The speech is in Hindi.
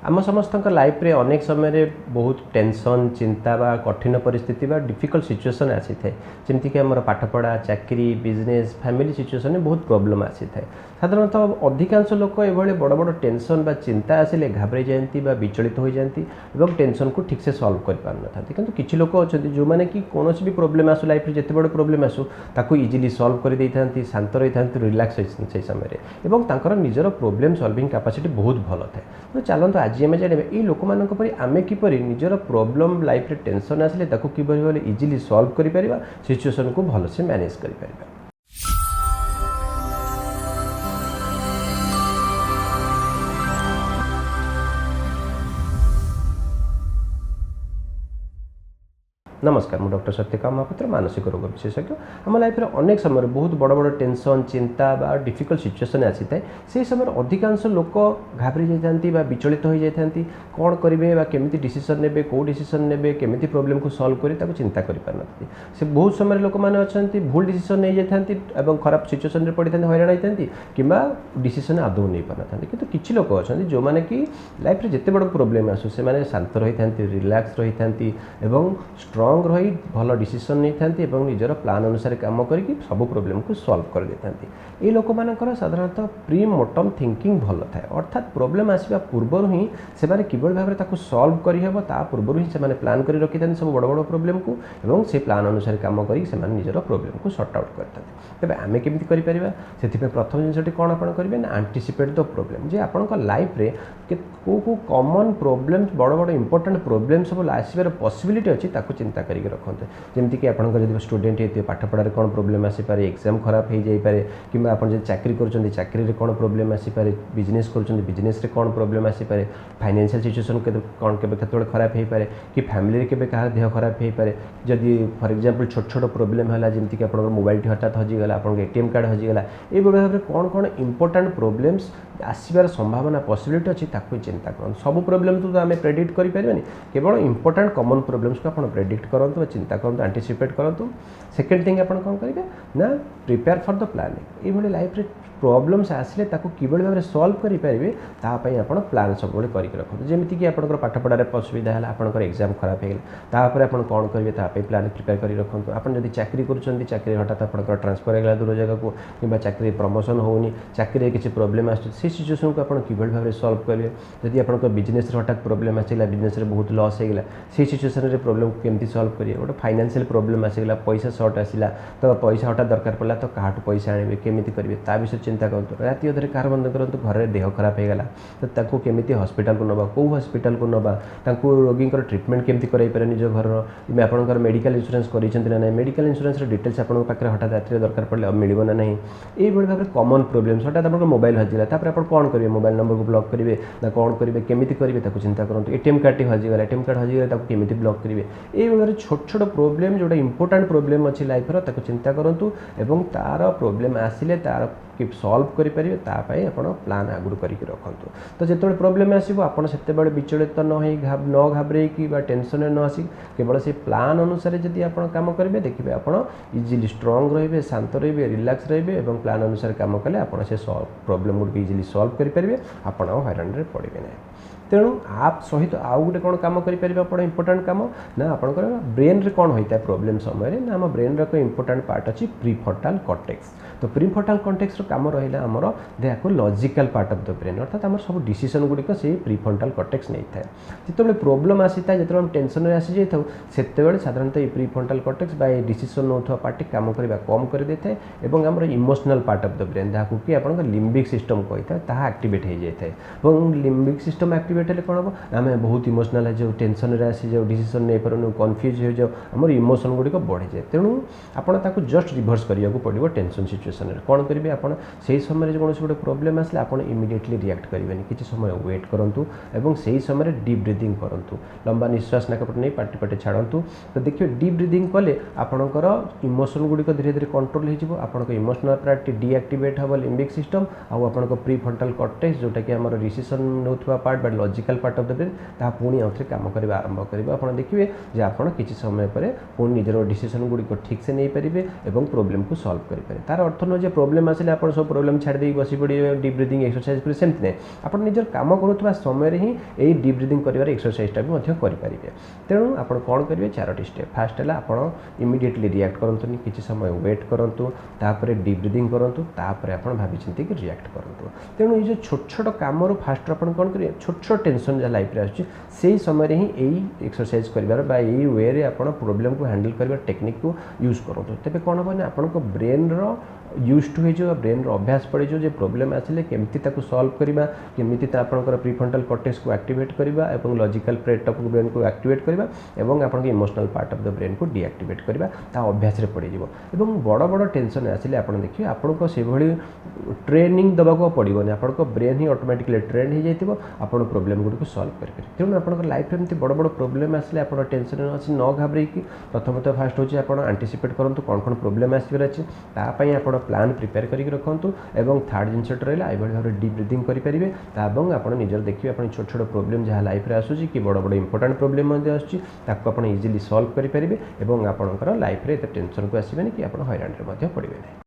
आम समस्त लाइफ रे अनेक समय बहुत टेंशन चिंता बा कठिन परिस्थिति बा डिफिकल्ट सिचुएसन आसी थाए जमीक आम पाठपढ़ा चाकरी बिजनेस फैमिली सिचुएसन में बहुत प्रोब्लेम आसी थाए साधारणतः अधिकांश लोक ये बड़ बड़ टेंशन बा चिंता आसिले घाबरे जाती विचलित हो जाती टेंशन को ठीक से सॉल्व कर पार न था किंतु किसी लोक अच्छा जो मैंने कि कौन भी प्रोब्लेम आसू लाइफ में जिते बड़ प्रोब्लेम आसू ताकू इजिली सॉल्व कर दे था शांत रही था रिलैक्स से समय और निजर प्रोब्लेम सॉल्विंग कैपेसिटी बहुत भल थाए तो चलते आज आम जाना ये लोक आम किपर निजर प्रोब्लेम लाइफ रे टेंशन आसिले किपर इजिली सॉल्व कर सिचुएसन को भलसे मैनेज कर। नमस्कार मु डॉक्टर सत्यकाम महापात्र मानसिक रोग विशेषज्ञ आम लाइफ में अनेक समय बहुत बड़ बड़ टेंशन चिंता बा डिफिकल्ट सिचुएसन आसी थाए से समय अधिकांश लोक घाबरी जाती विचलित हो जाती कौन करेंगे केमी डिसीजन ने कौ डिसीजन ने केमी प्रोब्लेम को सॉल्व कर चिंता कर से बहुत समय लोक मैंने अच्छा भूल डिसीजन नहीं जाती खराब सिचुएसन पड़ी था हैरान होती कि डिसीजन आदौ नहीं पार था कि किसी लोक अच्छा जो मैंने कि लाइफ में जिते बड़ प्रोब्लेम आसू से शांत रही था रिलैक्स रही था स्ट्रॉन्ग रही भल डिसीजन नहीं था निजर प्लान अनुसार काम करके सब प्रोब्लेम को सॉल्व कर देता ये लोक मानकर साधारणतः प्री मोर्टम थिंकिंग भल थाए अर्थात प्रोब्लेम आसवा पूर्व ही से किभली भाव में सॉल्व करहब ता पूर्व ही से प्लान कर रखी था सब बड़ बड़ प्रोब्लेम को एवं से प्लान अनुसार काम कर निजर प्रोब्लेम को सॉर्ट आउट करते तेज आम केमी कर प्रथम जिनटी कौन आप करेंगे ना आंटीसिपेट द प्रोब्लेम जे आप लाइफ रे को कॉमन प्रोब्लेम बड़ बड़ इंपोर्टेंट प्रोब्लेम सब आसबार पॉसिबिलिटी अच्छी चिंता करके रखते जमीक आप स्टूडेंट होते पाठपढ़ार कौन प्रोब्लेम आसीपे एग्जाम खराब हो जाए कि आप चाकरी कर चाकरी में कौन प्रोब्लेम आसीपे बिजनेस कर बिजनेस कौन प्रोब्लेम आसीपे फाइनेंशियल सिचुएसन कौन के खराब हो पाए कि फैमिली के कहा देह खराब हो पाए जदि फॉर एग्जांपल छोट छोट प्रोब्लेम है जमीक आप मोबाइल हठात हजिगला आप एटीएम कार्ड हजिगला ये भाव में कौन कौन इंपोर्टेंट प्रोब्लेम्स आसबार संभावना पॉसिबिलिटी अच्छी चिंता करूँ सब प्रोब्लेम तो आम प्रेडिक्ट करें केवल इंपोर्टेंट कॉमन प्रोब्लेम्स को आप प्रेडिक्ट करूँ चिंता करूँ आंटीसिपेट करूँ सेकेंड थिंग आप कौन करेंगे ना प्रिपेयर फॉर द प्लानिंग ये लाइफ रे प्रोब्लेम्स आसिले किभली भाव में सॉल्व करेंगे तापाई आप प्लान सब करके रखते जमीक कि आप पाठपढ़ार असुविधा है आपंकर एग्जाम खराब हो गला आप कौन करेंगे प्लान प्रिपेयर कर रखते आप चाकरी कर चाकरी हठात आप ट्रांसफर होगा दूर जगह को कि चाकरी प्रमोशन होनी चाकरी किसी प्रोब्लेम आस सिचुएसन को आप किभली भाव में सॉल्व करेंगे जदि आप बिजनेस हठात प्रोब्लेम आसला बिजनेस बहुत लॉस होगा से सिचुएसन में प्रोब्लेम को केमती सॉल्व करेंगे गोटे फाइनेंशियल प्रोब्लेम आसला पैसा सर्ट आसला तो पैसा हठात दरकार पड़ा तो क्या पैसा आने केमी करेंगे ता विषय चिंता करूँ राति अधरे कार बंद करूँ घर देह खराब होगा तो केमी हॉस्पिटल को नवा कौ हॉस्पिटल को नवा रोगी ट्रिटमेंट केमती कराइपर निज घर आपंकर मेडिकल इंश्योरेंस करना ना मेडिकल इंश्योरेंस डिटेल्स आपको पाखे हठात राति दरकार पड़े मिलना ना ये भाव में कॉमन प्रोब्लेम्स हठात आप मोबाइल हजिगला आप कौन करेंगे मोबाइल नंबर को ब्लॉक करेंगे ना कौन करेंगे केमी करेंगे चिंता करूँ एटीएम कार्ड हजिगला एटीएम कार्ड हजिगला केमी ब्लॉक करेंगे ये भाव में छोट छोट प्रोब्लेम जोटा इंपोर्टेंट प्रोब्लेम अच्छी लाइफ चिंता करूँ एवं तार प्रोब्लेम आसिले तार कि सॉल्व करेंगे तापाई आप प्लान आगुरी करके रखुँ तो जिते प्रोब्लेम आसो आपड़ से विचलित न घाबरे कि टेंशन न आसी केवल से प्लान अनुसार जदि आप काम करेंगे देखिए आप इजिली स्ट्रॉन्ग रे शांत रे रिलैक्स रे प्लान अनुसार काम कले आप से प्रोब्लेम गुड़ इजिली सॉल्व करेंगे आप हैरान पड़े ना तेणु आप सहित आउ गोटे कौन कम करेंगे आप इंपोर्टेंट कम ना आपंकर ब्रेन रे कौन होता है प्रोब्लेम समय ना आम ब्रेन रो इंपोर्टेंट पार्ट अच्छी प्रीफ्रंटल कॉर्टेक्स तो प्रीफ्रंटल कॉर्टेक्स कम रहा आमर देखो logical part of the brain अर्थात आम सब डिसीजन गुड़िक से प्रीफ्रंटल कॉर्टेक्स नहीं था जिते प्रोब्लेम आसी था जो आम टेंशन में आसी जाए से साधारणतः ये प्रीफ्रंटल कॉर्टेक्स बा डिसीजन नौथवा पार्टी काम करवा कम कर दे थाए और आम emotional part of the brain जहाँ कि आप लिम्बिक सिस्टम कही था एक्टिवेट हो जाए और लिम्बिक सिस्टम एक्टिवेट हेल्ले कौन हम आम बहुत इमोशनल है जो टेंशन में आसी जाओ डिसीजन नहीं पारूँ कन्फ्यूज हो जाओ आम इमोशन गुड़िक बढ़ी जाए तेणु आपको जस्ट रिभर्स करा पड़ो टेंशन सिचुएसन कौन करेंगे आप से समय कौन गोटे प्रोब्लेम आसले आप इमिडिएटली रिएक्ट करेंगे किसी समय वेट करूँ और से समय डीप ब्रीदिंग करूँ लंबा निश्वास नाकपटे नहीं पाटी पटे छाड़ू तो देखिए डीप ब्रीदिंग कले आपणकर इमोशन गुड़िक धीरे धीरे कंट्रोल हो इमोशनल पार्ट डीएक्टिवेट हम लिम्बिक सिस्टम आउ प्रीफ्रंटल कॉर्टेक्स जोटा कि आम डिसीजन नौथवा पार्ट बा logical part of the brain ता पुणी आउथरे काम करबा आरंभ करिबा आपण देखिबे जे आपण किछि समय परे पुणी निजर डिसीजन गुडी को ठीक से नै परिबे एवं प्रॉब्लम को सॉल्व करि पारे तार अर्थ न जे प्रॉब्लम आसिले आपण सब प्रॉब्लम छाड़ देई बसी पड़ी डीप ब्रीथिंग एक्सरसाइज करि सेमति नै आपण निजर काम करूतबा समय रे ही एई डीप ब्रीथिंग करिवार एक्सरसाइज टा भी मध्य करि परिबे तेणु आपण कोन करिवे चारोटी स्टेप फास्ट हला आपण इमिडिएटली रिएक्ट करंतुनी किछि समय वेट करंतु तापरे डीप ब्रीथिंग करंतु तापरे आपण भाबी चिंती कि रिएक्ट करंतु तेणु ये जो छोट छोट काम रो फास्ट आपण कोन करिवे छोट छोट टेंशन जा लाइफ रे आछि सेही समय रे ही एई एक्सरसाइज करिवार बा एई वे रे आपण प्रॉब्लम को हैंडल करिवार टेक्निक को यूज करंतु तेबे कोन होबा ने आपण को ब्रेन रो यूज टू हो ब्रेन अभ्यास पड़ जो प्रॉब्लम आसिले केमती ताकू सॉल्व करबा केमिति ता आपनकर प्रीफ्रंटल कॉर्टेक्स को एक्टिवेट करबा एवं लॉजिकल पार्ट ऑफ ब्रेन को एक्टिवेट करबा एवं आपन emotional part of the brain को डीएक्टिवेट करबा ता अभ्यास रे पड़ी जिवो एवं बड़ बड़ टेंशन आसिले आपन देखिए आपन को से भली ट्रेनिंग दबा को पड़िबोनी आपन को ब्रेन ही ऑटोमेटिकली ट्रेन हो जाइतिबो आपन प्रॉब्लम गुडी को सॉल्व कर पारे तेणु आपन लाइफ रे एमती बड़ बड़ प्रॉब्लम आसिले आपन टेंशन अछि न घाबरे कि प्रथमतः फास्ट होची आपन एंटीसिपेट करंतु कोन कोन प्रॉब्लम आसिबर अछि ता पई आपन प्लान प्रिपेयर करके रखु एवं थर्ड जिनसटा रहा ये भाव डीप ब्रीथिंग करेंगे आप निजर देखिए आप छोट छोट प्रोब्लेम जहाँ लाइफ रे आसूँ कि बड़ बड़ इंपोर्टेंट प्रोब्लेम आसूँ इजिली सॉल्व करेंगे और आपंकर लाइफ रे टेंशन को आसबेनि कि आप हईराण में पड़े नहीं।